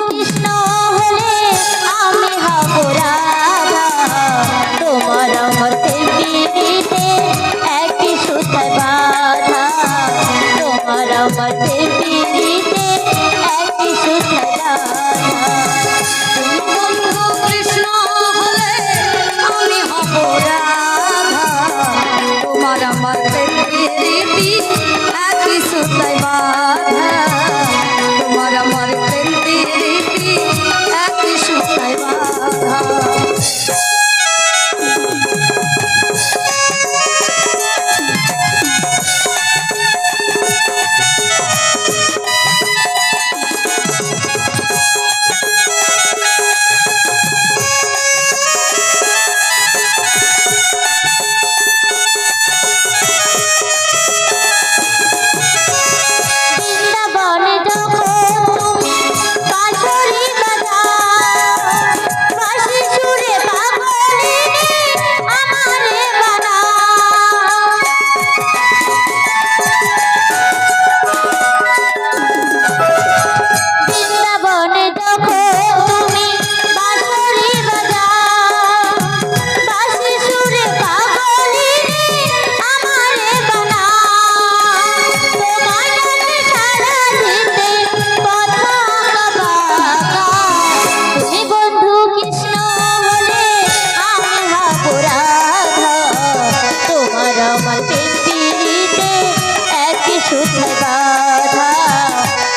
কৃষ্ণ হলে আমি হব রাধা, তোমার আমার পিড়িতে একই সুতায় বাঁধা, তোমার আমার পিড়িতে একই সুতায় বাঁধা। বন্ধু কৃষ্ণ হলে আমি হব রাধা, তোমার আমার প্রীতি একই সুতায় বাঁধা, তোমার আমার প্রীতি একই সুতায় বাঁধা। বৃন্দাবনে যখন তুমি বাঁশরি বাজাও, বাঁশি সুরে পাগলিনী আমারে বানাও। বৃন্দাবনে যখন তুমি বাঁশরি বাজাও, বাঁশি সুরে পাগলিনী আমারে বানাও। তোমার ডাকে সাড়া দিতে পথ আঁকা, তুমি বন্ধু কৃষ্ণ হলে আমি হব রাধা, তোমার আমার পিড়িতে একই সুতায় বাঁধা,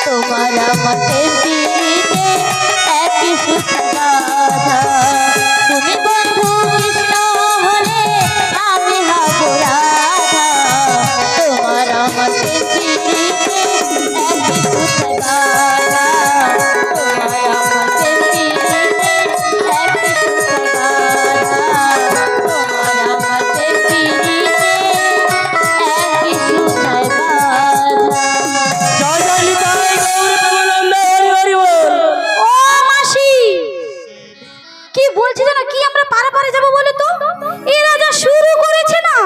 তোমার আমার পিড়িতে একই সুতায় বাঁধা। তুমি বন্ধু কৃষ্ণ হলে আমি হব রাধা, তোমার আমার পিড়িতে একই সুতায় বাঁধা, তোমার আমার পিড়িতে একই সুতায় বাঁধা, তোমার আমার পিড়িতে একই সুতায় বাঁধা। জয় জয় নিতাই গৌর প্রেমানন্দ, হরি হরি বল। ও মাসি, কি বলছি জানো, কি আমরা পারে পারে যাবো বলে তো এরা যা শুরু করেছে না,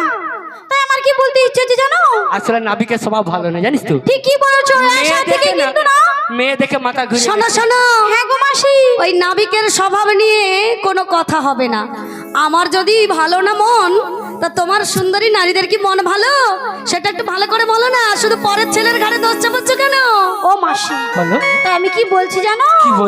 তাই আমার কি বলতে ইচ্ছে হচ্ছে জানো? আসলে নাবিকের স্বভাব ভালো না, জানিস তো? ঠিকই বলেছো, আশা থেকে কিন্তু না। মেয়ে দেখে মাথা ঘুরে শোনো শোনো, হ্যাঁ গো মাসি, ওই নাবিকের স্বভাব নিয়ে কোনো কথা হবে না। আমার যদি ভালো না মন, তা তোমার সুন্দরী নারীদের কি মন ভালো সেটা একটু ভালো করে বলো না, শুধু পরের ছেলের ঘাড়ে দোষ চাপাচ্ছ কেন? ও মাসি, বলো তাই আমি কি বলছি জানো? কি বল